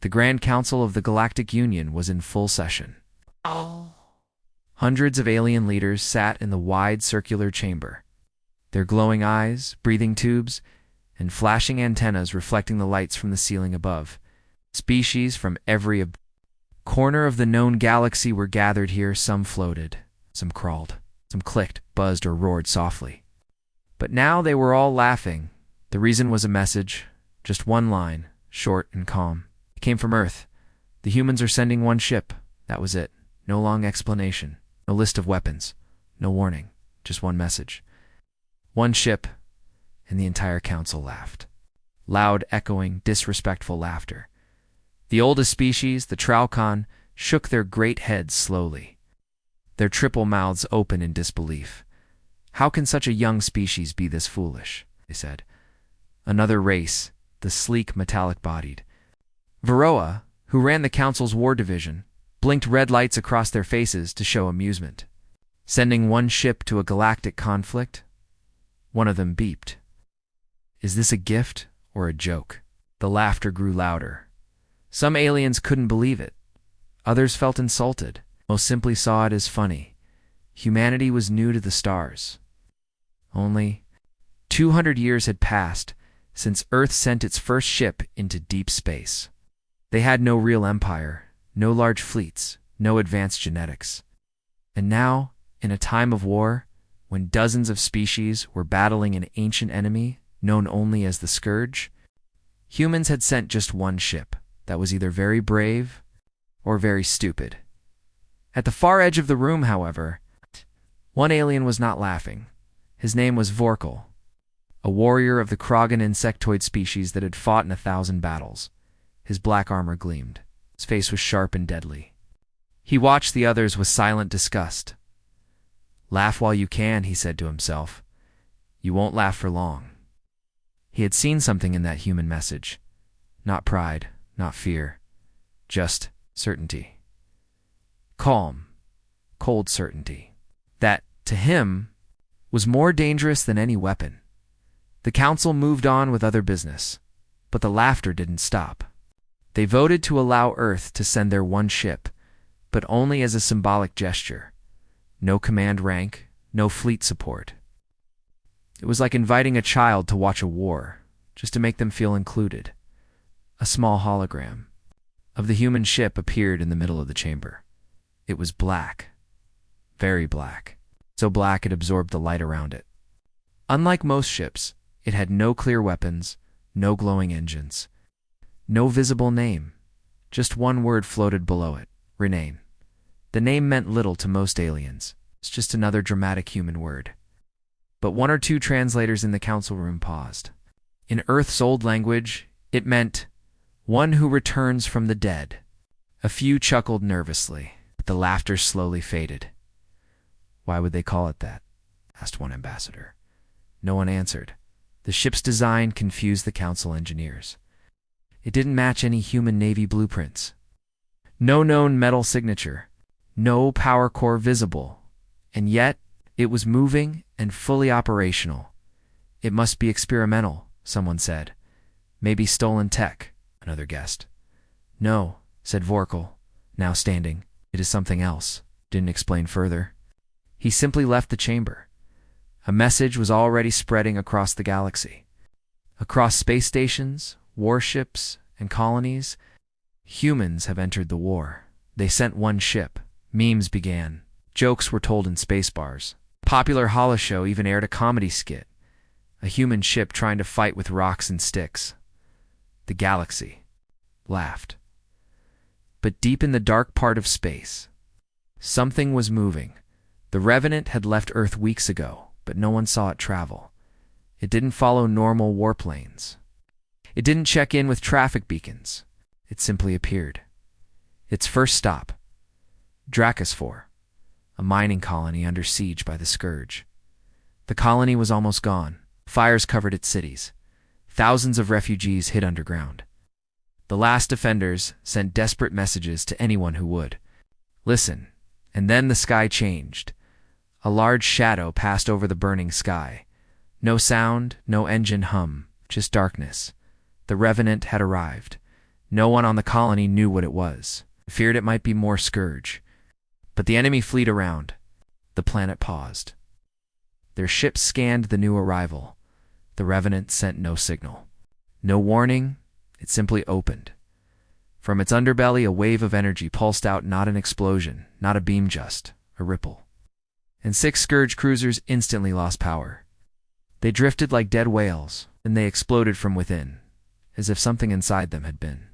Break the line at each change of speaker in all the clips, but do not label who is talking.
The Grand Council of the Galactic Union was in full session. Hundreds of alien leaders sat in the wide circular chamber, their glowing eyes, breathing tubes, and flashing antennas reflecting the lights from the ceiling above. Species from every corner of the known galaxy were gathered here. Some floated, some crawled, some clicked, buzzed, or roared softly. But now they were all laughing. The reason was a message, just one line, short and calm. It came from Earth. The humans are sending one ship. That was it. No long explanation. No list of weapons. No warning. Just one message. One ship, and the entire council laughed. Loud, echoing, disrespectful laughter. The oldest species, the Traucon, shook their great heads slowly, their triple mouths open in disbelief. How can such a young species be this foolish? They said. Another race, the sleek, metallic-bodied. Varroa, who ran the council's war division, blinked red lights across their faces to show amusement. Sending one ship to a galactic conflict? One of them beeped. Is this a gift or a joke? The laughter grew louder. Some aliens couldn't believe it. Others felt insulted. Most simply saw it as funny. Humanity was new to the stars. Only 200 years had passed since Earth sent its first ship into deep space. They had no real empire, no large fleets, no advanced genetics. And now, in a time of war, when dozens of species were battling an ancient enemy known only as the Scourge, humans had sent just one ship that was either very brave or very stupid. At the far edge of the room, however, one alien was not laughing. His name was Vorkal, a warrior of the Krogan insectoid species that had fought in 1,000 battles. His black armor gleamed. His face was sharp and deadly. He watched the others with silent disgust. Laugh while you can, he said to himself. You won't laugh for long. He had seen something in that human message. Not pride, not fear, just certainty. Calm, cold certainty. That, to him, was more dangerous than any weapon. The council moved on with other business, but the laughter didn't stop. They voted to allow Earth to send their one ship, but only as a symbolic gesture. No command rank, no fleet support. It was like inviting a child to watch a war, just to make them feel included. A small hologram of the human ship appeared in the middle of the chamber. It was black, very black, so black it absorbed the light around it. Unlike most ships, it had no clear weapons, no glowing engines, no visible name. Just one word floated below it, Renane. The name meant little to most aliens. It's just another dramatic human word. But one or two translators in the council room paused. In Earth's old language, it meant, one who returns from the dead. A few chuckled nervously, but the laughter slowly faded. Why would they call it that? Asked one ambassador. No one answered. The ship's design confused the council engineers. It didn't match any human Navy blueprints. No known metal signature. No power core visible. And yet, it was moving and fully operational. It must be experimental, someone said. Maybe stolen tech, another guessed. No, said Vorkal, now standing. It is something else. Didn't explain further. He simply left the chamber. A message was already spreading across the galaxy. Across space stations, warships, and colonies, humans have entered the war. They sent one ship. Memes began. Jokes were told in space bars. Popular holoshow even aired a comedy skit. A human ship trying to fight with rocks and sticks. The galaxy laughed. But deep in the dark part of space, something was moving. The Revenant had left Earth weeks ago, but no one saw it travel. It didn't follow normal warplanes. It didn't check in with traffic beacons. It simply appeared. Its first stop, Dracosphere, a mining colony under siege by the Scourge. The colony was almost gone. Fires covered its cities. Thousands of refugees hid underground. The last defenders sent desperate messages to anyone who would listen, and then the sky changed. A large shadow passed over the burning sky. No sound, no engine hum, just darkness. The Revenant had arrived. No one on the colony knew what it was. Feared it might be more Scourge. But the enemy fleet around. The planet paused. Their ships scanned the new arrival. The Revenant sent no signal. No warning, it simply opened. From its underbelly, a wave of energy pulsed out, not an explosion, not a beam, just a ripple. And 6 Scourge cruisers instantly lost power. They drifted like dead whales, and they exploded from within, as if something inside them had been.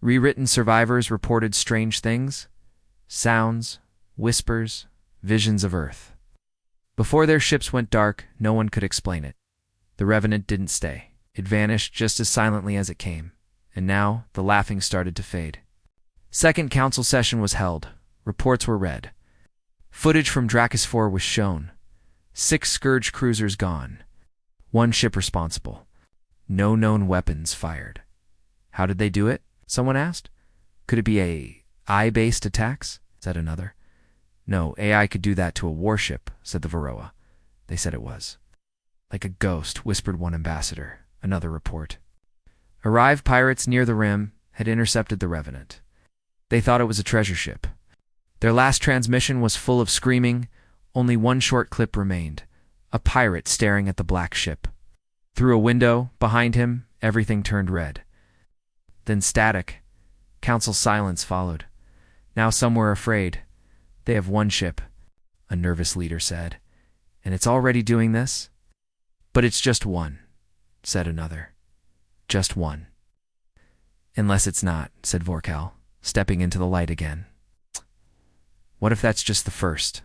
Rewritten survivors reported strange things, sounds, whispers, visions of Earth. Before their ships went dark, no one could explain it. The Revenant didn't stay. It vanished just as silently as it came, and now the laughing started to fade. Second council session was held. Reports were read. Footage from Dracus 4 was shown. 6 Scourge cruisers gone. 1 ship responsible. No known weapons fired. How did they do it? Someone asked. Could it be AI-based attacks? Said another. No, AI could do that to a warship, said the Varroa. They said it was. Like a ghost, whispered one ambassador. Another report. Arrived pirates near the rim had intercepted the Revenant. They thought it was a treasure ship. Their last transmission was full of screaming. Only 1 short clip remained. A pirate staring at the black ship. Through a window, behind him, everything turned red. Then static. Council silence followed. Now some were afraid. They have 1 ship, a nervous leader said. And it's already doing this? But it's just 1, said another. Just 1. Unless it's not, said Vorkal, stepping into the light again. What if that's just the first?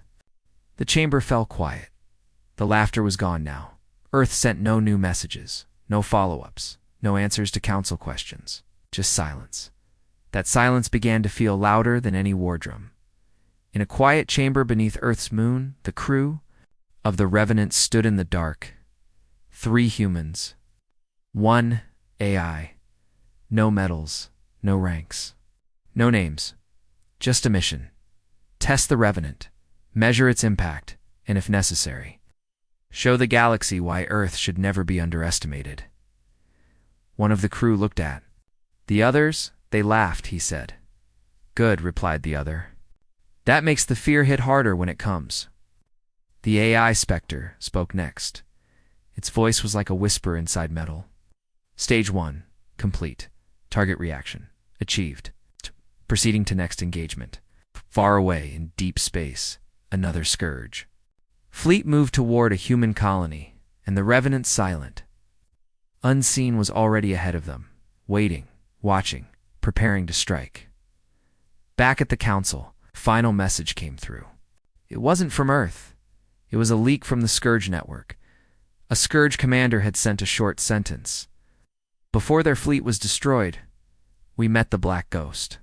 The chamber fell quiet. The laughter was gone now. Earth sent no new messages, no follow-ups, no answers to council questions, just silence. That silence began to feel louder than any war drum. In a quiet chamber beneath Earth's moon, the crew of the Revenant stood in the dark. 3 humans. 1 AI. No medals, no ranks. No names. Just a mission. Test the Revenant. Measure its impact, and if necessary, show the galaxy why Earth should never be underestimated. One of the crew looked at. The others, they laughed, he said. Good, replied the other. That makes the fear hit harder when it comes. The AI Spectre spoke next. Its voice was like a whisper inside metal. Stage 1, complete. Target reaction, achieved. Proceeding to next engagement. Far away in deep space, another Scourge. Fleet moved toward a human colony, and the Revenant silent. Unseen was already ahead of them, waiting, watching, preparing to strike. Back at the council, final message came through. It wasn't from Earth. It was a leak from the Scourge network. A Scourge commander had sent a short sentence. Before their fleet was destroyed, we met the Black Ghost.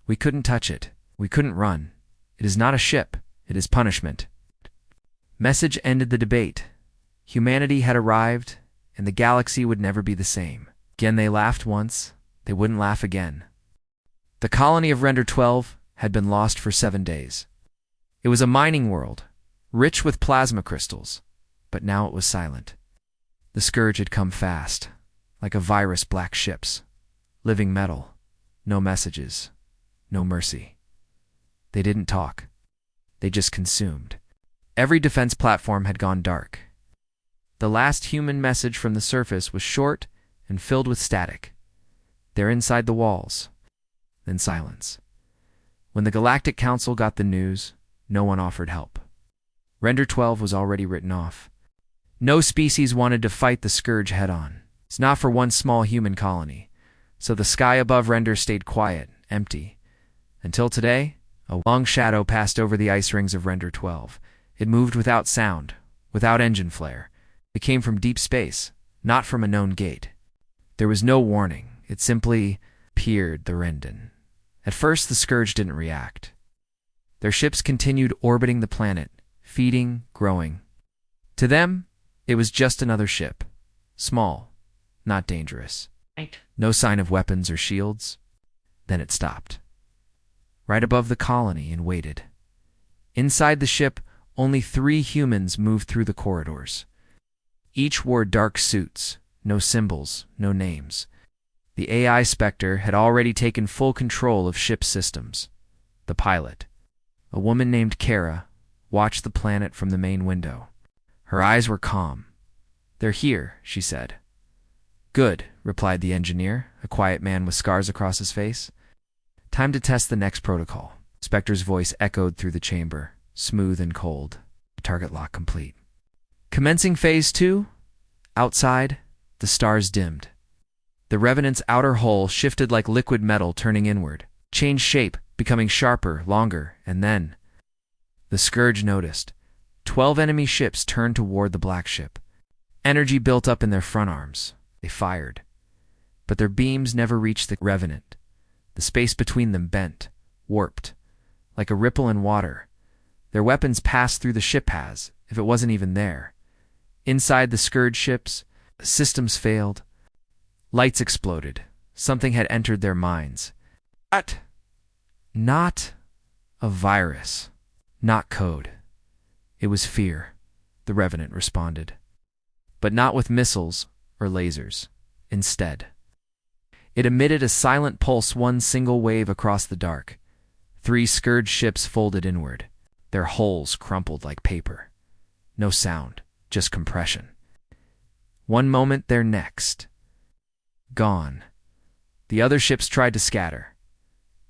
We couldn't touch it. We couldn't run. It is not a ship. It is punishment. Message ended the debate. Humanity had arrived, and the galaxy would never be the same. Again they laughed once. They wouldn't laugh again. The colony of Render 12 had been lost for 7 days. It was a mining world, rich with plasma crystals, but now it was silent. The Scourge had come fast, like a virus, black ships, living metal, no messages, no mercy. They didn't talk. They just consumed. Every defense platform had gone dark. The last human message from the surface was short and filled with static. They're inside the walls. Then silence. When the Galactic Council got the news, no one offered help. Render 12 was already written off. No species wanted to fight the Scourge head-on. It's not for one small human colony. So the sky above Render stayed quiet, empty. Until today, a long shadow passed over the ice rings of Render 12. It moved without sound, without engine flare. It came from deep space, not from a known gate. There was no warning. It simply peered the Rendon. At first, the Scourge didn't react. Their ships continued orbiting the planet, feeding, growing. To them, it was just another ship. Small, not dangerous.
Right.
No sign of weapons or shields. Then it stopped. Right above the colony and waited. Inside the ship, only 3 humans moved through the corridors. Each wore dark suits, no symbols, no names. The AI Spectre had already taken full control of ship systems. The pilot, a woman named Kara, watched the planet from the main window. Her eyes were calm. "They're here," she said. "Good," replied the engineer, a quiet man with scars across his face. "Time to test the next protocol." Spectre's voice echoed through the chamber, smooth and cold. Target lock complete. Commencing Phase 2? Outside, the stars dimmed. The Revenant's outer hull shifted like liquid metal turning inward, changed shape, becoming sharper, longer, and then the Scourge noticed. 12 enemy ships turned toward the black ship. Energy built up in their front arms. They fired. But their beams never reached the Revenant. The space between them bent, warped, like a ripple in water. Their weapons passed through the ship as if it wasn't even there. Inside the Scourge ships, systems failed. Lights exploded. Something had entered their minds. Not a virus. Not code. It was fear, the Revenant responded. But not with missiles or lasers. Instead, it emitted a silent pulse, one single wave across the dark. 3 Scourge ships folded inward. Their hulls crumpled like paper. No sound, just compression. One moment, they're next. Gone. The other ships tried to scatter.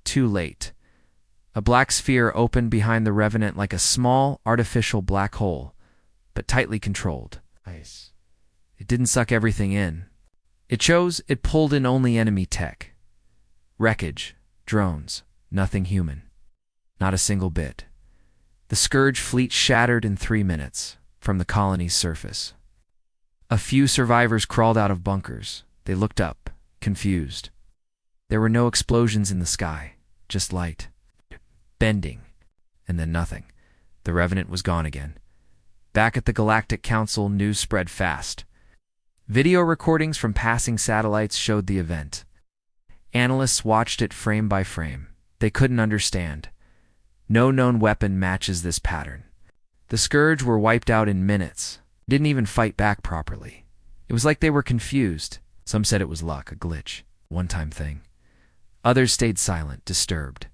Too late. A black sphere opened behind the Revenant like a small, artificial black hole, but tightly controlled. Ice. It didn't suck everything in. It pulled in only enemy tech. Wreckage, drones, nothing human. Not a single bit. The Scourge fleet shattered in 3 minutes from the colony's surface. A few survivors crawled out of bunkers. They looked up, confused. There were no explosions in the sky, just light. Bending, and then nothing. The Revenant was gone again. Back at the Galactic Council, news spread fast. Video recordings from passing satellites showed the event. Analysts watched it frame by frame. They couldn't understand. No known weapon matches this pattern. The Scourge were wiped out in minutes. Didn't even fight back properly. It was like they were confused. Some said it was luck, a glitch, one-time thing. Others stayed silent, disturbed.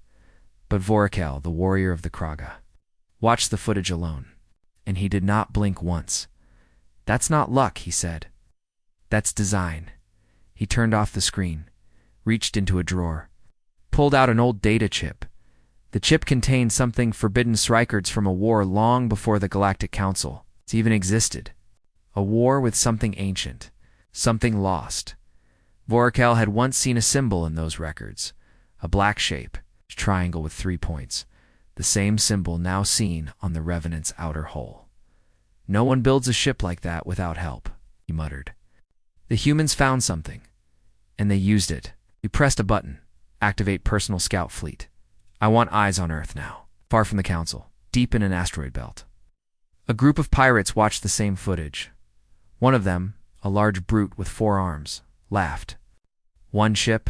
But Vorakel, the warrior of the Kraga, watched the footage alone, and he did not blink once. "That's not luck," he said. "That's design." He turned off the screen, reached into a drawer, pulled out an old data chip. The chip contained something forbidden records from a war long before the Galactic Council even existed. A war with something ancient, something lost. Vorakel had once seen a symbol in those records, a black shape, a triangle with 3 points, the same symbol now seen on the Revenant's outer hull. "No one builds a ship like that without help," he muttered. "The humans found something, and they used it." He pressed a button, activate personal scout fleet. "I want eyes on Earth now, far from the Council, deep in an asteroid belt." A group of pirates watched the same footage. One of them, a large brute with 4 arms, laughed. "One ship?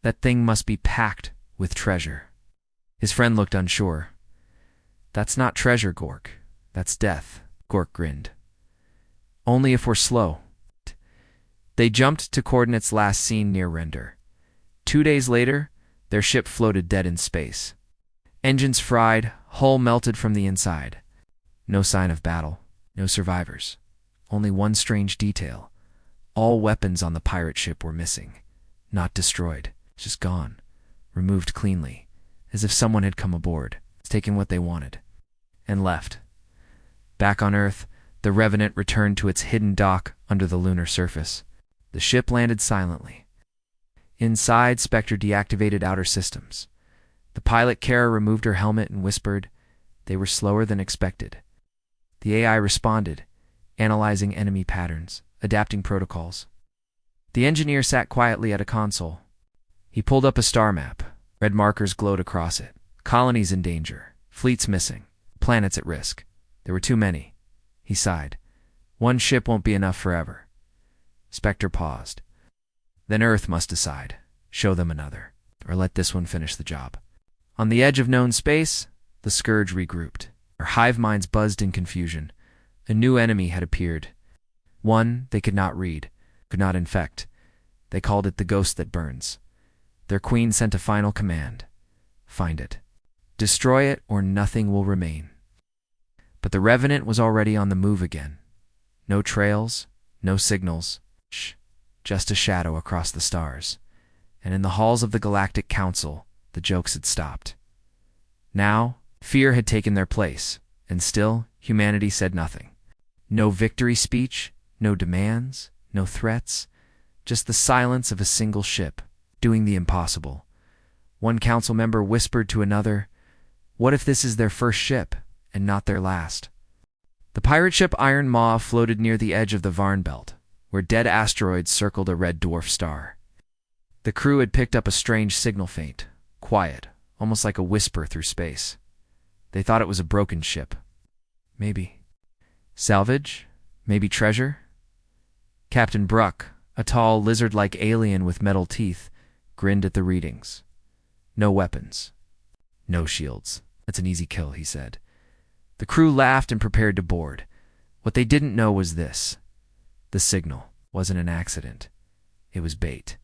That thing must be packed with treasure." His friend looked unsure. "That's not treasure, Gork. That's death." Gork grinned. "Only if we're slow." They jumped to coordinates last seen near Render. 2 days later, their ship floated dead in space. Engines fried, hull melted from the inside. No sign of battle, no survivors. Only one strange detail. All weapons on the pirate ship were missing. Not destroyed, just gone. Removed cleanly, as if someone had come aboard, taken what they wanted, and left. Back on Earth, the Revenant returned to its hidden dock under the lunar surface. The ship landed silently. Inside, Spectre deactivated outer systems. The pilot, Kara, removed her helmet and whispered. They were slower than expected. The AI responded, analyzing enemy patterns, adapting protocols. The engineer sat quietly at a console. He pulled up a star map. Red markers glowed across it. Colonies in danger. Fleets missing. Planets at risk. There were too many. He sighed. One ship won't be enough forever. Spectre paused. Then Earth must decide. Show them another. Or let this one finish the job. On the edge of known space, the Scourge regrouped. Their hive minds buzzed in confusion. A new enemy had appeared. One they could not read, could not infect. They called it the ghost that burns. Their queen sent a final command. Find it. Destroy it or nothing will remain. But the Revenant was already on the move again. No trails, no signals. Just a shadow across the stars. And in the halls of the Galactic Council, the jokes had stopped. Now, fear had taken their place, and still, humanity said nothing. No victory speech, no demands, no threats, just the silence of a single ship, doing the impossible. One council member whispered to another, "What if this is their first ship, and not their last?" The pirate ship Iron Maw floated near the edge of the Varn Belt, where dead asteroids circled a red dwarf star. The crew had picked up a strange signal faint, quiet, almost like a whisper through space. They thought it was a broken ship. Maybe salvage? Maybe treasure? Captain Bruck, a tall, lizard-like alien with metal teeth, grinned at the readings. No weapons. No shields. That's an easy kill, he said. The crew laughed and prepared to board. What they didn't know was this. The signal wasn't an accident. It was bait.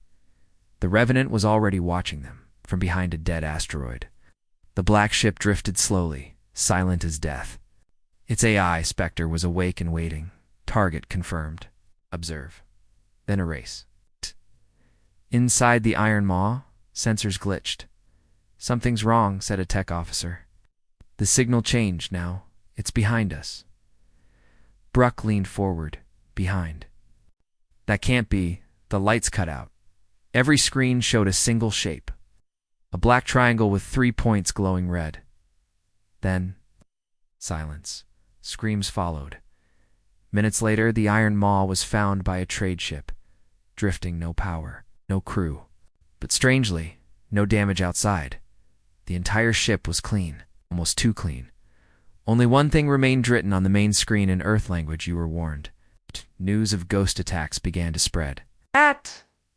The Revenant was already watching them, from behind a dead asteroid. The black ship drifted slowly, silent as death. Its AI, Spectre, was awake and waiting. Target confirmed. Observe. Then erase. Inside the Iron Maw, sensors glitched. "Something's wrong," said a tech officer. "The signal changed now. It's behind us." Bruck leaned forward, behind. "That can't be. The lights cut out." Every screen showed a single shape. A black triangle with 3 points glowing red. Then, silence. Screams followed. Minutes later, the Iron Maw was found by a trade ship. Drifting, no power, no crew. But strangely, no damage outside. The entire ship was clean, almost too clean. Only one thing remained written on the main screen in Earth language, you were warned. News of ghost attacks began to spread.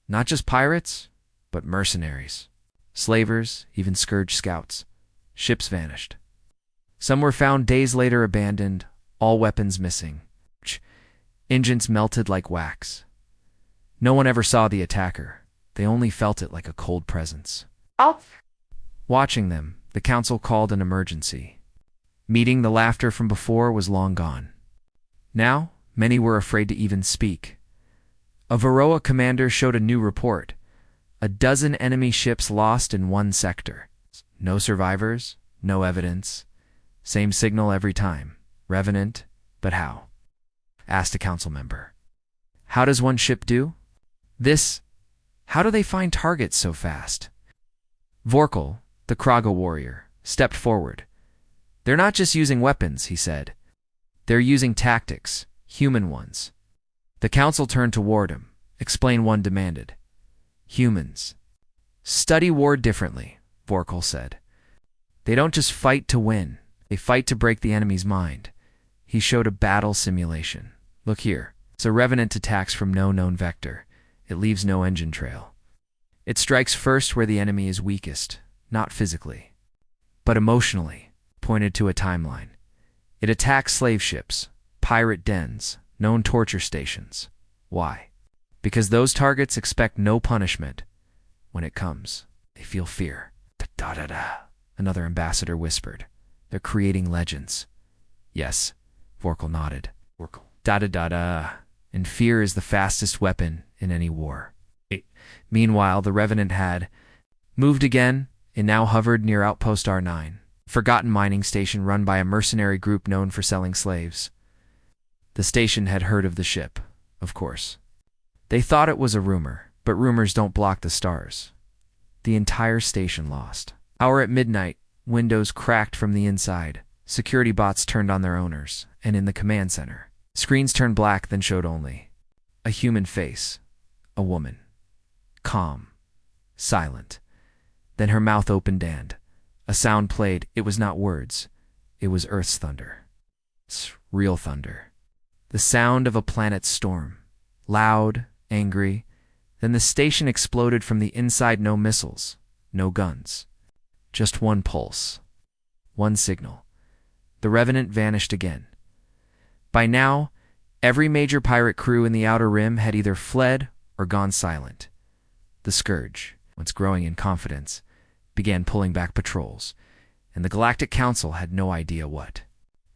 Not just pirates, but mercenaries. Slavers, even scourge scouts. Ships vanished. Some were found days later abandoned, all weapons missing. Engines melted like wax. No one ever saw the attacker. They only felt it like a cold presence. Watching them, the council called an emergency. Meeting the laughter from before was long gone. Now, many were afraid to even speak. A Varroa commander showed a new report. 12 enemy ships lost in one sector. No survivors, no evidence. Same signal every time. Revenant, but how? Asked a council member. How does one ship do? How do they find targets so fast? Vorkal, the Kraga warrior, stepped forward. They're not just using weapons, he said. They're using tactics, human ones. The council turned toward him. Explain, one demanded. Humans. Study war differently, Vorkal said. They don't just fight to win. They fight to break the enemy's mind. He showed a battle simulation. Look here. It's a Revenant attacks from no known vector. It leaves no engine trail. It strikes first where the enemy is weakest, not physically, but emotionally, pointed to a timeline. It attacks slave ships, pirate dens, known torture stations. Why? Because those targets expect no punishment. When it comes, they feel fear. Da-da-da-da, another ambassador whispered. They're creating legends. Yes, Vorkal nodded. Da-da-da-da, and fear is the fastest weapon in any war. Meanwhile, the Revenant had moved again and now hovered near Outpost R9, a forgotten mining station run by a mercenary group known for selling slaves. The station had heard of the ship, of course. They thought it was a rumor, but rumors don't block the stars. The entire station lost. Hour at midnight, windows cracked from the inside. Security bots turned on their owners, and in the command center, screens turned black, then showed only a human face, a woman. Calm, silent. Then her mouth opened and a sound played. It was not words. It was Earth's thunder. It's real thunder. The sound of a planet's storm. Loud, angry. Then the station exploded from the inside. No missiles, no guns. Just one pulse. One signal. The Revenant vanished again. By now, every major pirate crew in the Outer Rim had either fled or gone silent. The Scourge, once growing in confidence, began pulling back patrols, and the Galactic Council had no idea what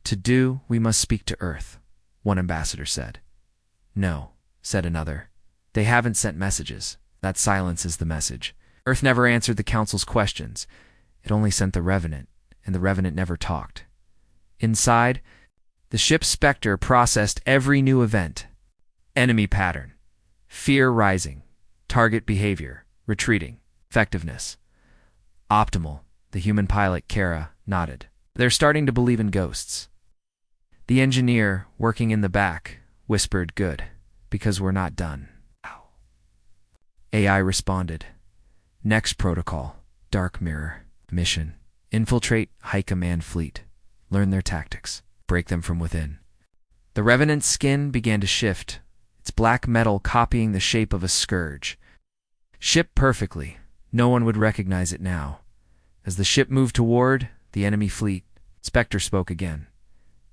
to do. "We must speak to Earth," one ambassador said. "No," said another. "They haven't sent messages. That silence is the message." Earth never answered the Council's questions. It only sent the Revenant, and the Revenant never talked. Inside, the ship's Spectre processed every new event. Enemy pattern. Fear rising. Target behavior. Retreating. Effectiveness. Optimal. The human pilot, Kara, nodded. "They're starting to believe in ghosts." The engineer, working in the back, whispered, "Good, because we're not done." AI responded. "Next protocol. Dark Mirror. Mission. Infiltrate High Command Fleet. Learn their tactics. Break them from within." The Revenant's skin began to shift, its black metal copying the shape of a scourge. Shipped perfectly, no one would recognize it now. As the ship moved toward the enemy fleet, Spectre spoke again.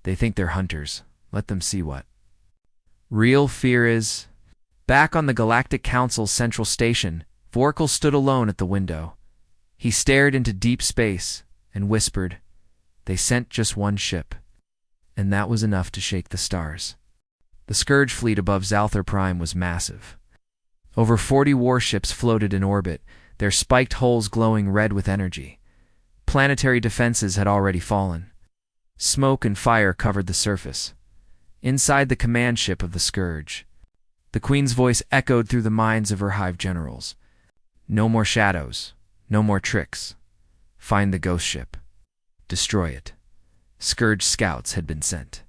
"They think they're hunters. Let them see what real fear is." Back on the Galactic Council's central station, Vorkal stood alone at the window. He stared into deep space and whispered, "They sent just one ship, and that was enough to shake the stars." The Scourge fleet above Zalthar Prime was massive. Over 40 warships floated in orbit, their spiked hulls glowing red with energy. Planetary defenses had already fallen. Smoke and fire covered the surface. Inside the command ship of the Scourge, the Queen's voice echoed through the minds of her hive generals. "No more shadows. No more tricks. Find the ghost ship. Destroy it." Scourge scouts had been sent.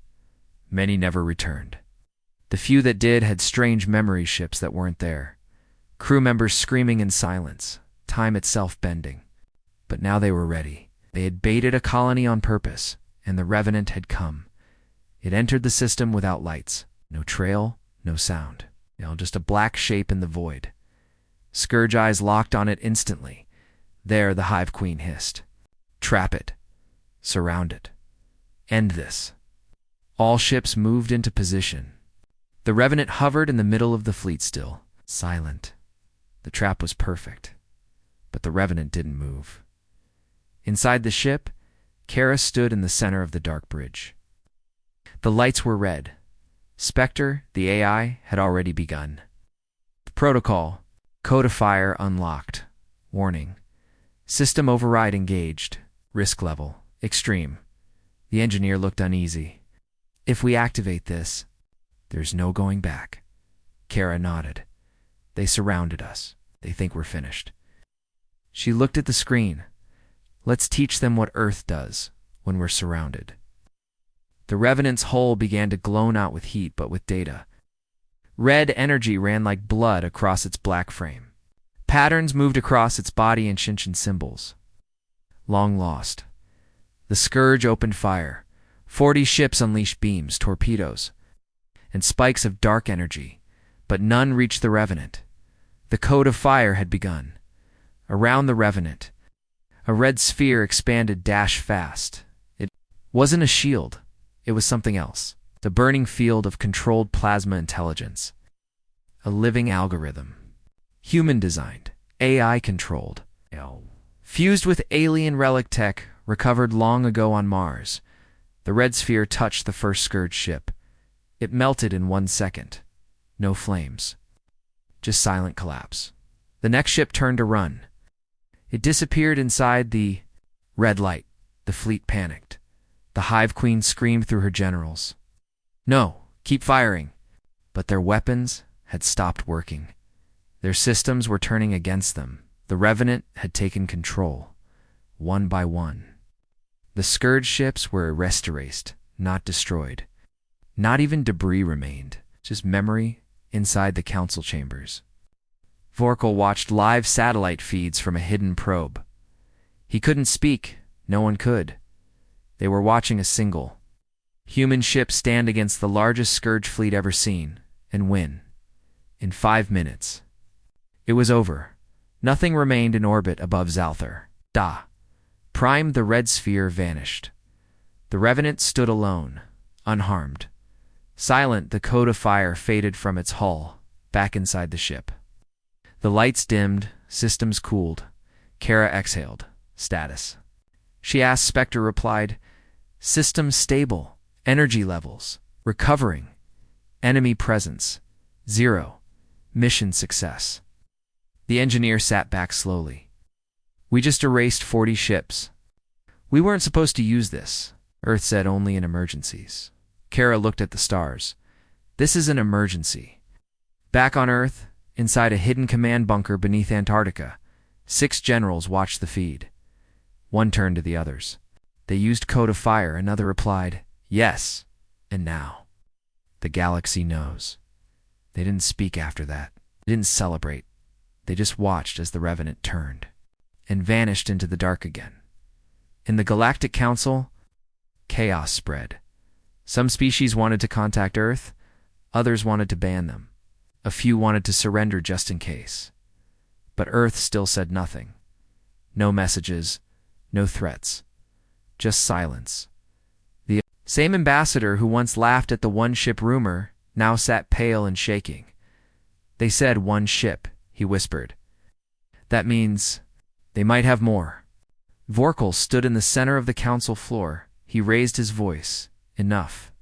Many never returned. The few that did had strange memory ships that weren't there. Crew members screaming in silence, time itself bending. But now they were ready. They had baited a colony on purpose, and the Revenant had come. It entered the system without lights. No trail, no sound. Just a black shape in the void. Scourge eyes locked on it instantly. There the Hive Queen hissed. "Trap it. Surround it. End this." All ships moved into position. The Revenant hovered in the middle of the fleet still, silent. The trap was perfect. But the Revenant didn't move. Inside the ship, Kara stood in the center of the dark bridge. The lights were red. Spectre, the AI, had already begun. The protocol, codifier unlocked. Warning. System override engaged. Risk level, extreme. The engineer looked uneasy. "If we activate this, there's no going back." Kara nodded. "They surrounded us. They think we're finished." She looked at the screen. "Let's teach them what Earth does when we're surrounded." The Revenant's hull began to glow out with heat, but with data. Red energy ran like blood across its black frame. Patterns moved across its body in Shinshin symbols. Long lost. The Scourge opened fire. 40 ships unleashed beams, torpedoes, and spikes of dark energy, but none reached the Revenant. The code of fire had begun. Around the Revenant, a red sphere expanded fast. It wasn't a shield. It was something else. The burning field of controlled plasma intelligence. A living algorithm. Human-designed. AI-controlled. Fused with alien relic tech recovered long ago on Mars. The red sphere touched the first Scourge ship. It melted in 1 second. No flames. Just silent collapse. The next ship turned to run. It disappeared inside the red light. The fleet panicked. The Hive Queen screamed through her generals. "No, keep firing." But their weapons had stopped working. Their systems were turning against them. The Revenant had taken control, one by one. The Scourge ships were erased, not destroyed. Not even debris remained, just memory inside the council chambers. Vorkal watched live satellite feeds from a hidden probe. He couldn't speak, no one could. They were watching a single human ship stand against the largest Scourge fleet ever seen, and win. In 5 minutes. It was over. Nothing remained in orbit above Zalthar. Prime, the red sphere vanished. The Revenant stood alone, unharmed. Silent, the code of fire faded from its hull, back inside the ship. The lights dimmed, systems cooled. Kara exhaled. Status. She asked. Spectre replied, "Systems stable. Energy levels. Recovering. Enemy presence. 0. Mission success." The engineer sat back slowly. "We just erased 40 ships. We weren't supposed to use this," Earth said, "only in emergencies." Kara looked at the stars. "This is an emergency." Back on Earth, inside a hidden command bunker beneath Antarctica, 6 generals watched the feed. One turned to the others. "They used code of fire," another replied. "Yes, and now the galaxy knows." They didn't speak after that. They didn't celebrate. They just watched as the Revenant turned and vanished into the dark again. In the Galactic Council, chaos spread. Some species wanted to contact Earth, others wanted to ban them. A few wanted to surrender just in case. But Earth still said nothing. No messages, no threats, just silence. The same ambassador who once laughed at the one-ship rumor now sat pale and shaking. "They said 1 ship," he whispered. "That means they might have more." Vorkal stood in the center of the council floor. He raised his voice. "Enough.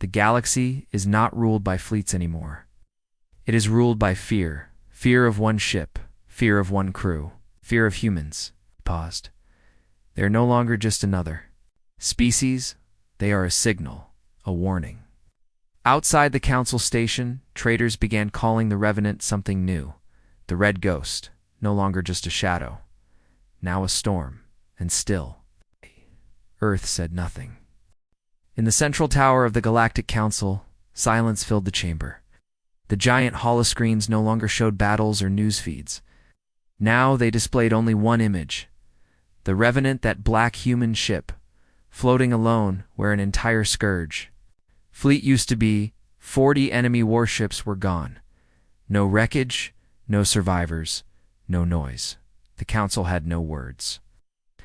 The galaxy is not ruled by fleets anymore. It is ruled by fear. Fear of 1 ship. Fear of 1 crew. Fear of humans." He paused. "They are no longer just another species. They are a signal, a warning." Outside the council station, traders began calling the Revenant something new. The Red Ghost, no longer just a shadow. Now a storm, and still. Earth said nothing. In the central tower of the Galactic Council, silence filled the chamber. The giant holoscreens no longer showed battles or news feeds. Now they displayed only one image. The Revenant, that black human ship, floating alone where an entire scourge. Fleet used to be, 40 enemy warships were gone. No wreckage, no survivors, no noise. The council had no words.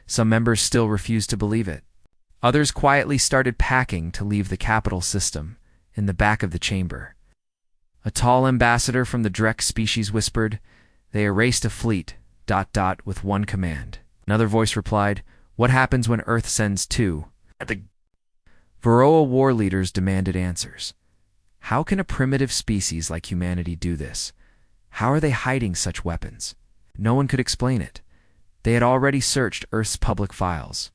Some members still refused to believe it. Others quietly started packing to leave the capital system in the back of the chamber. A tall ambassador from the Drek species whispered, "They erased a fleet, ... with 1 command." Another voice replied, "What happens when Earth sends 2? The Varroa war leaders demanded answers. How can a primitive species like humanity do this? How are they hiding such weapons? No one could explain it. They had already searched Earth's public files.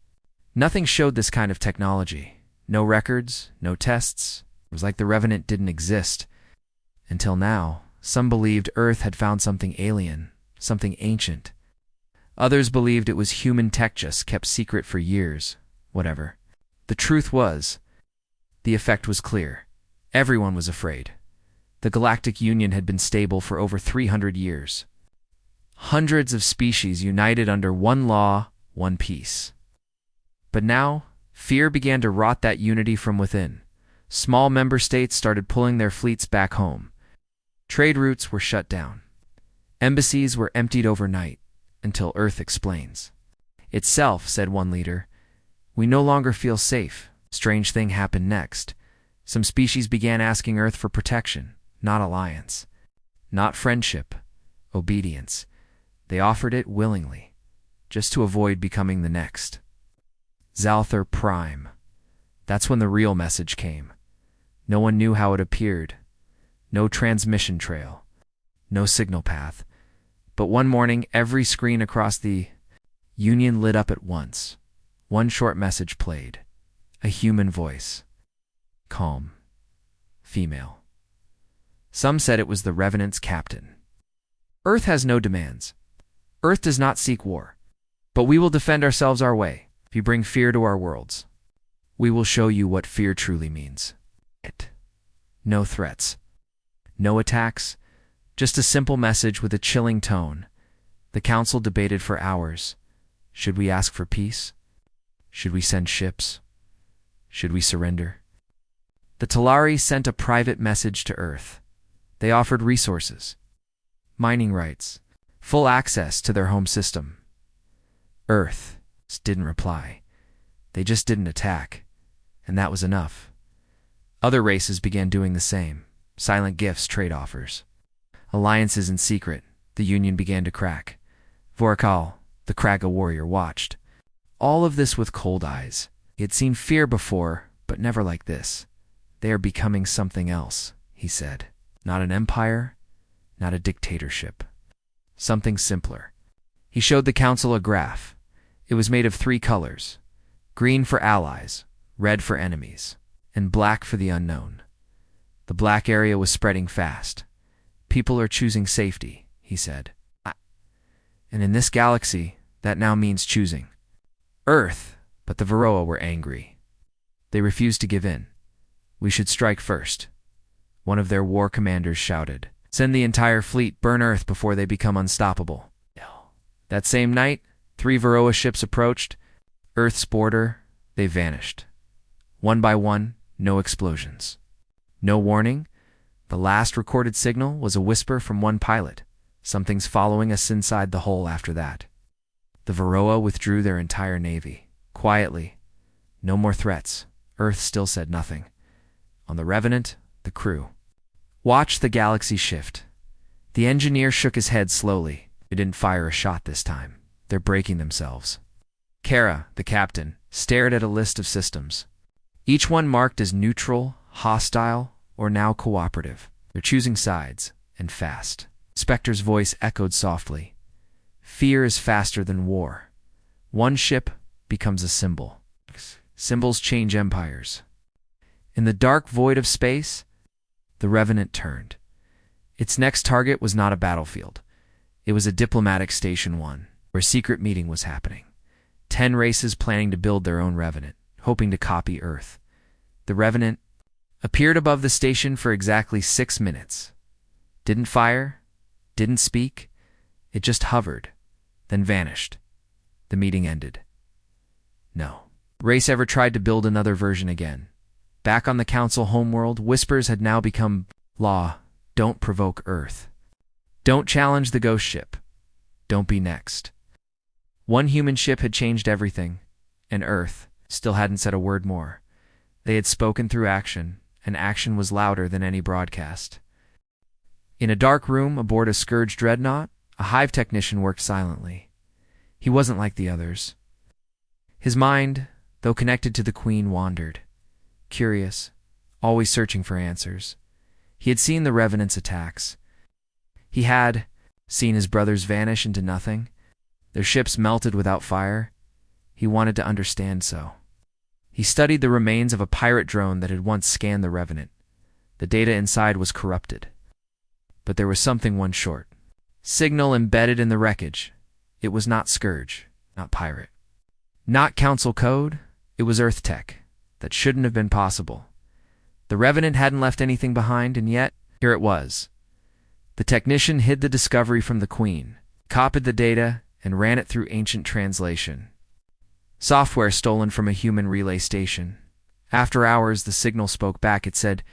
Nothing showed this kind of technology. No records, no tests. It was like the Revenant didn't exist. Until now, some believed Earth had found something alien, something ancient. Others believed it was human tech just kept secret for years. Whatever. The truth was, the effect was clear. Everyone was afraid. The Galactic Union had been stable for over 300 years. Hundreds of species united under 1 law, 1 peace. But now, fear began to rot that unity from within. Small member states started pulling their fleets back home. Trade routes were shut down. Embassies were emptied overnight, until Earth explains. "Itself," said one leader. "We no longer feel safe." Strange thing happened next. Some species began asking Earth for protection, not alliance, not friendship, obedience. They offered it willingly, just to avoid becoming the next. Zalthar Prime. That's when the real message came. No one knew how it appeared. No transmission trail. No signal path. But one morning, every screen across the Union lit up at once. One short message played. A human voice. Calm. Female. Some said it was the Revenant's captain. "Earth has no demands. Earth does not seek war. But we will defend ourselves our way. If you bring fear to our worlds, we will show you what fear truly means." No threats. No attacks. Just a simple message with a chilling tone. The council debated for hours. Should we ask for peace? Should we send ships? Should we surrender? The Talari sent a private message to Earth. They offered resources, mining rights, full access to their home system. Earth didn't reply. They just didn't attack, and that was enough. Other races began doing the same. Silent gifts, trade offers. Alliances in secret, The Union began to crack. Vorakal, the Kraga warrior, watched. All of this with cold eyes. He had seen fear before, but never like this. They are becoming something else, he said. Not an empire, not a dictatorship. Something simpler. He showed the council a graph. It was made of 3 colors. Green for allies, red for enemies, and black for the unknown. The black area was spreading fast. People are choosing safety, he said. And in this galaxy, that now means choosing Earth. But the Varroa were angry. They refused to give in. We should strike first. One of their war commanders shouted. Send the entire fleet, burn Earth before they become unstoppable. That same night, 3 Varroa ships approached. Earth's border, they vanished. One by one, no explosions. No warning. The last recorded signal was a whisper from one pilot. Something's following us inside the hole after that. The Varroa withdrew their entire navy. Quietly. No more threats. Earth still said nothing. On the Revenant, the crew watched the galaxy shift. The engineer shook his head slowly. They didn't fire a shot this time. They're breaking themselves. Kara, the captain, stared at a list of systems. Each one marked as neutral, hostile, or now cooperative. They're choosing sides, and fast. Spectre's voice echoed softly. Fear is faster than war. One ship becomes a symbol. Symbols change empires. In the dark void of space, the Revenant turned. Its next target was not a battlefield. It was a diplomatic Station 1, where a secret meeting was happening. 10 races planning to build their own Revenant, hoping to copy Earth. The Revenant appeared above the station for exactly 6 minutes. Didn't fire, didn't speak. It just hovered, then vanished. The meeting ended. No race ever tried to build another version again. Back on the council homeworld, whispers had now become law. Don't provoke Earth. Don't challenge the ghost ship. Don't be next. One human ship had changed everything, and Earth still hadn't said a word more. They had spoken through action, and action was louder than any broadcast. In a dark room aboard a Scourge dreadnought, a hive technician worked silently. He wasn't like the others. His mind, though connected to the Queen, wandered. Curious, always searching for answers. He had seen the Revenant's attacks. He had seen his brothers vanish into nothing. Their ships melted without fire. He wanted to understand so. He studied the remains of a pirate drone that had once scanned the Revenant. The data inside was corrupted. But there was something one short. Signal embedded in the wreckage. It was not Scourge, not pirate. Not Council code. It was Earth tech. That shouldn't have been possible. The Revenant hadn't left anything behind, and yet, here it was. The technician hid the discovery from the Queen, copied the data, and ran it through ancient translation. Software stolen from a human relay station. After hours, the signal spoke back. It said,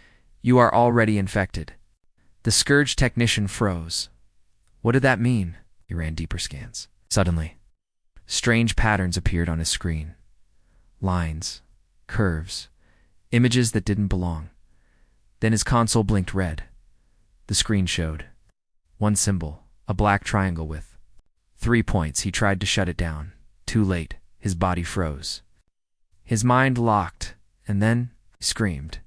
"You are already infected." The Scourge technician froze. What did that mean? He ran deeper scans. Suddenly, strange patterns appeared on his screen. Lines, curves, images that didn't belong. Then his console blinked red. The screen showed one symbol, a black triangle with 3 points. He tried to shut it down. Too late. His body froze. His mind locked, and then he screamed.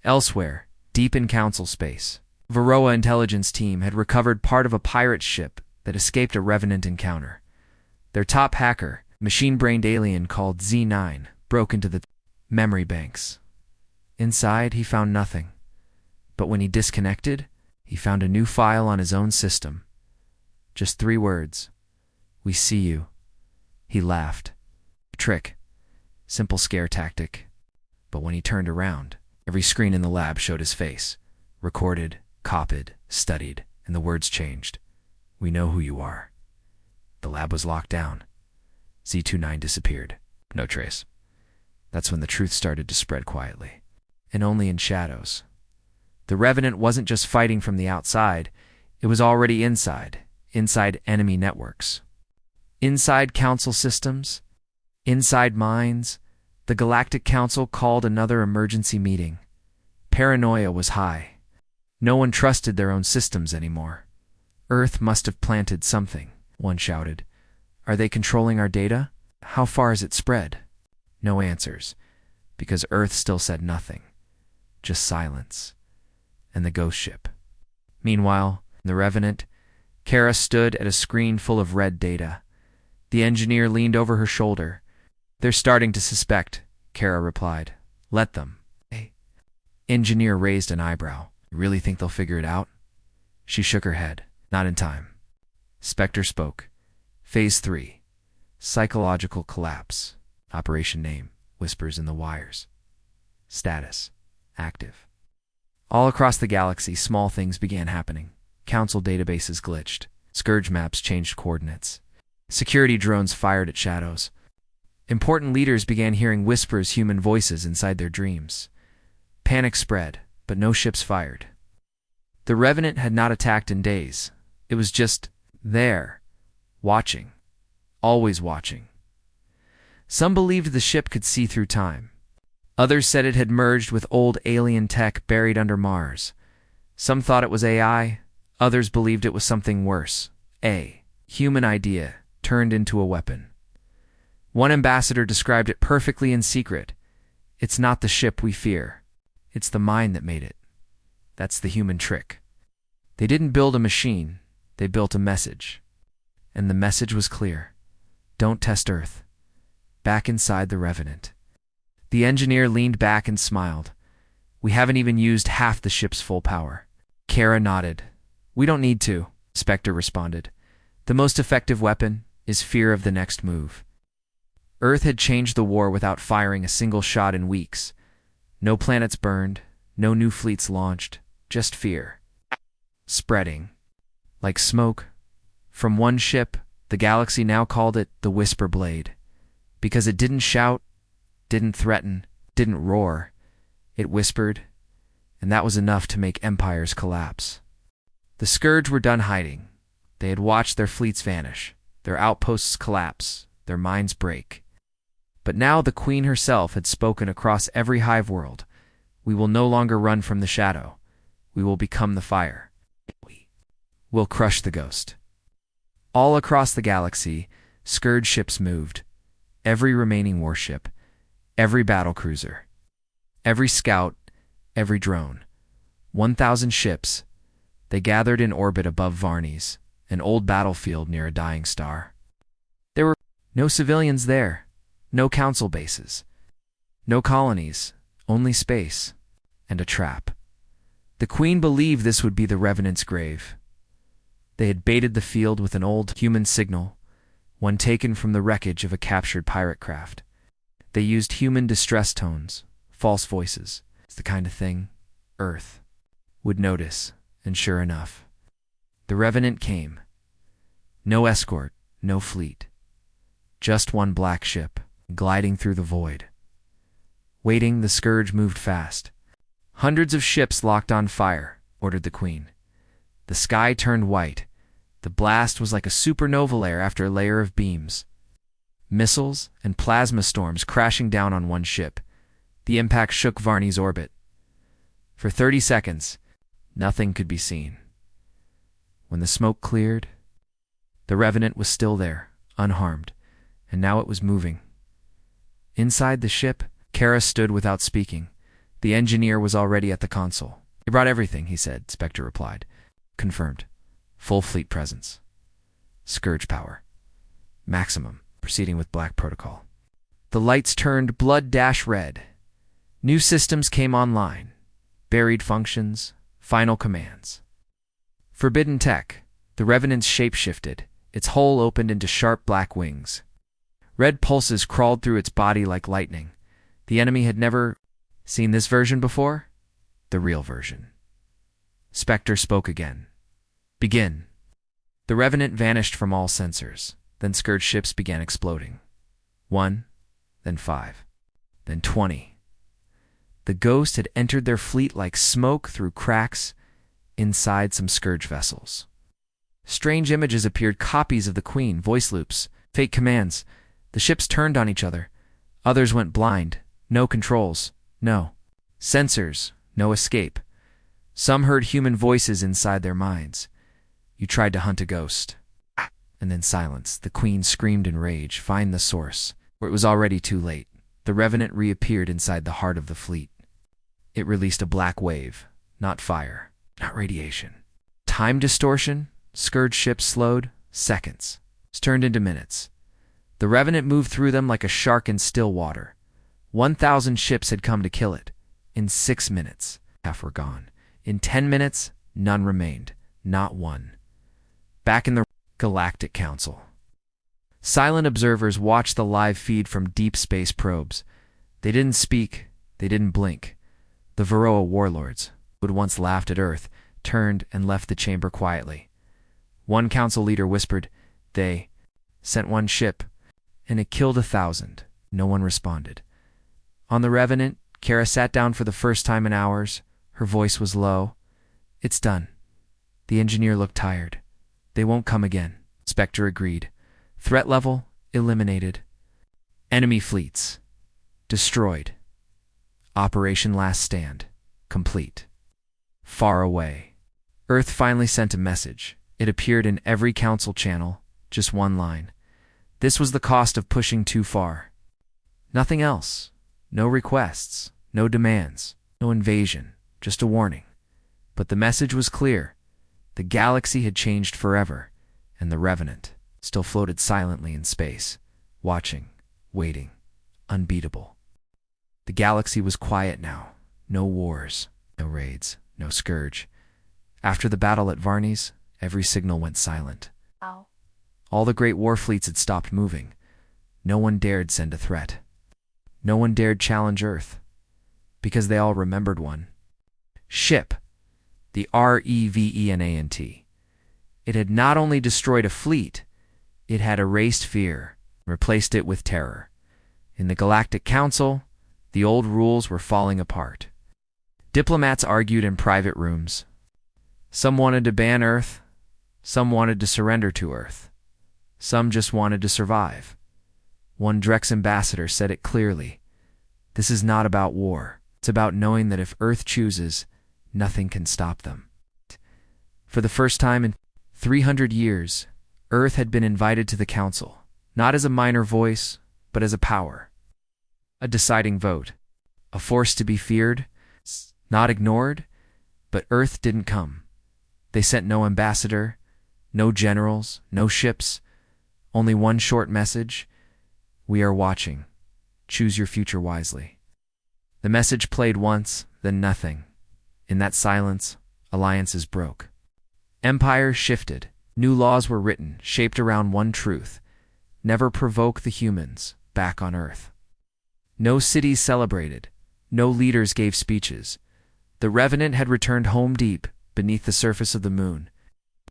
Elsewhere, deep in council space, Varroa intelligence team had recovered part of a pirate ship that escaped a Revenant encounter. Their top hacker, machine-brained alien called Z9, broke into the memory banks. Inside, he found nothing. But when he disconnected, he found a new file on his own system. Just 3 words. We see you. He laughed. Trick. Simple scare tactic. But when he turned around, every screen in the lab showed his face. Recorded, copied, studied, and the words changed. We know who you are. The lab was locked down. Z29 disappeared. No trace. That's when the truth started to spread quietly. And only in shadows. The Revenant wasn't just fighting from the outside. It was already inside enemy networks. Inside council systems, inside minds. The Galactic Council called another emergency meeting. Paranoia was high. No one trusted their own systems anymore. Earth must have planted something, one shouted. Are they controlling our data? How far has it spread? No answers, because Earth still said nothing. Just silence. And the ghost ship. Meanwhile, the Revenant, Kara stood at a screen full of red data. The engineer leaned over her shoulder. They're starting to suspect, Kara replied. Let them. Hey. Engineer raised an eyebrow. You really think they'll figure it out? She shook her head. Not in time. Spectre spoke. Phase 3. Psychological collapse. Operation name. Whispers in the wires. Status. Active. All across the galaxy, small things began happening. Council databases glitched. Scourge maps changed coordinates. Security drones fired at shadows. Important leaders began hearing whispers, human voices inside their dreams. Panic spread, but no ships fired. The Revenant had not attacked in days. It was just there, watching, always watching. Some believed the ship could see through time. Others said it had merged with old alien tech buried under Mars. Some thought it was AI, others believed it was something worse. A human idea turned into a weapon. One ambassador described it perfectly in secret. It's not the ship we fear. It's the mind that made it. That's the human trick. They didn't build a machine. They built a message. And the message was clear. Don't test Earth. Back inside the Revenant. The engineer leaned back and smiled. We haven't even used half the ship's full power. Kara nodded. We don't need to, Spectre responded. The most effective weapon is fear of the next move. Earth had changed the war without firing a single shot in weeks. No planets burned, no new fleets launched, just fear. Spreading. Like smoke. From one ship, the galaxy now called it the Whisper Blade. Because it didn't shout, didn't threaten, didn't roar. It whispered, and that was enough to make empires collapse. The Scourge were done hiding. They had watched their fleets vanish, their outposts collapse, their minds break. But now the Queen herself had spoken across every hive world. We will no longer run from the shadow. We will become the fire. We'll crush the ghost. All across the galaxy, Scourge ships moved. Every remaining warship, every battlecruiser, every scout, every drone. 1,000 ships. They gathered in orbit above Varnes, an old battlefield near a dying star. There were no civilians there, no council bases, no colonies, only space, and a trap. The Queen believed this would be the Revenant's grave. They had baited the field with an old human signal, one taken from the wreckage of a captured pirate craft. They used human distress tones, false voices. It's the kind of thing Earth would notice, and sure enough, the Revenant came. No escort, no fleet. Just one black ship, gliding through the void. Waiting, the Scourge moved fast. Hundreds of ships locked on fire, ordered the Queen. The sky turned white. The blast was like a supernova layer after a layer of beams. Missiles and plasma storms crashing down on one ship. The impact shook Varnes' orbit. For 30 seconds, nothing could be seen. When the smoke cleared, the Revenant was still there, unharmed, and now it was moving. Inside the ship, Kara stood without speaking. The engineer was already at the console. "He brought everything," he said, Spectre replied. "Confirmed. Full fleet presence. Scourge power. Maximum. Proceeding with Black Protocol." The lights turned blood-red. New systems came online. Buried functions. Final commands. Forbidden tech. The Revenant's shape shifted. Its hull opened into sharp black wings. Red pulses crawled through its body like lightning. The enemy had never seen this version before? The real version. Spectre spoke again. "Begin." The Revenant vanished from all sensors. Then Scourge ships began exploding. 1, then 5, then 20. The Ghost had entered their fleet like smoke through cracks inside some Scourge vessels. Strange images appeared, copies of the Queen, voice loops, fake commands. The ships turned on each other. Others went blind. No controls. No sensors. No escape. Some heard human voices inside their minds. You tried to hunt a ghost. And then silence. The Queen screamed in rage. Find the source. Where it was already too late. The Revenant reappeared inside the heart of the fleet. It released a black wave. Not fire. Not radiation. Time distortion. Scourge ships slowed. Seconds. Turned into minutes. The Revenant moved through them like a shark in still water. 1,000 ships had come to kill it. In 6 minutes, half were gone. In 10 minutes, none remained. Not one. Back in the Galactic Council. Silent observers watched the live feed from deep space probes. They didn't speak. They didn't blink. The Varroa warlords, who had once laughed at Earth, turned and left the chamber quietly. One council leader whispered, "They sent one ship, and it killed 1,000. No one responded." On the Revenant, Kara sat down for the first time in hours. Her voice was low. "It's done." The engineer looked tired. "They won't come again." Spectre agreed. Threat level, eliminated. Enemy fleets, destroyed. Operation Last Stand, complete. Far away. Earth finally sent a message. It appeared in every council channel, just one line. This was the cost of pushing too far. Nothing else. No requests, no demands, no invasion, just a warning. But the message was clear. The galaxy had changed forever, and the Revenant still floated silently in space, watching, waiting, unbeatable. The galaxy was quiet now. No wars, no raids, no scourge. After the battle at Varnes, every signal went silent.
Ow.
All the great war fleets had stopped moving. No one dared send a threat. No one dared challenge Earth, because they all remembered one. Ship, the Revenant. It had not only destroyed a fleet, it had erased fear, replaced it with terror. In the Galactic Council, the old rules were falling apart. Diplomats argued in private rooms. Some wanted to ban Earth, some wanted to surrender to Earth, some just wanted to survive. One Drex ambassador said it clearly. This is not about war. It's about knowing that if Earth chooses, nothing can stop them. For the first time in 300 years, Earth had been invited to the Council, not as a minor voice, but as a power. A deciding vote. A force to be feared, not ignored, but Earth didn't come. They sent no ambassador, no generals, no ships, only one short message. We are watching. Choose your future wisely. The message played once, then nothing. In that silence, alliances broke. Empires shifted. New laws were written, shaped around one truth. Never provoke the humans back on Earth. No cities celebrated. No leaders gave speeches. The Revenant had returned home deep, beneath the surface of the moon.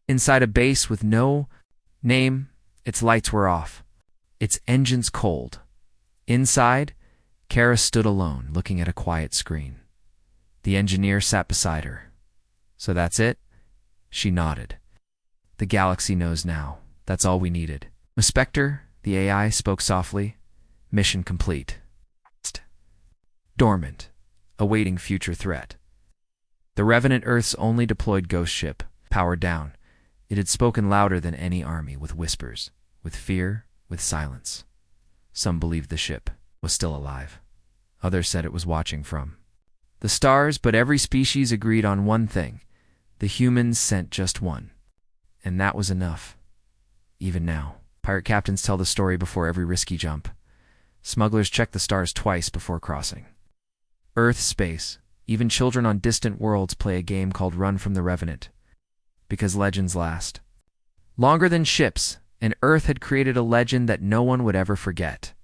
Inside a base with no name, its lights were off. Its engines cold. Inside, Kara stood alone, looking at a quiet screen. The engineer sat beside her. "So that's it?" She nodded. "The galaxy knows now. That's all we needed." Spectre, the AI, spoke softly. "Mission complete. Dormant, awaiting future threat." The Revenant, Earth's only deployed ghost ship, powered down. It had spoken louder than any army, with whispers, with fear, with silence. Some believed the ship was still alive. Others said it was watching from the stars, but every species agreed on one thing. The humans sent just one. And that was enough. Even now, pirate captains tell the story before every risky jump. Smugglers check the stars twice before crossing. Earth, space, even children on distant worlds play a game called Run from the Revenant. Because legends last. Longer than ships, and Earth had created a legend that no one would ever forget.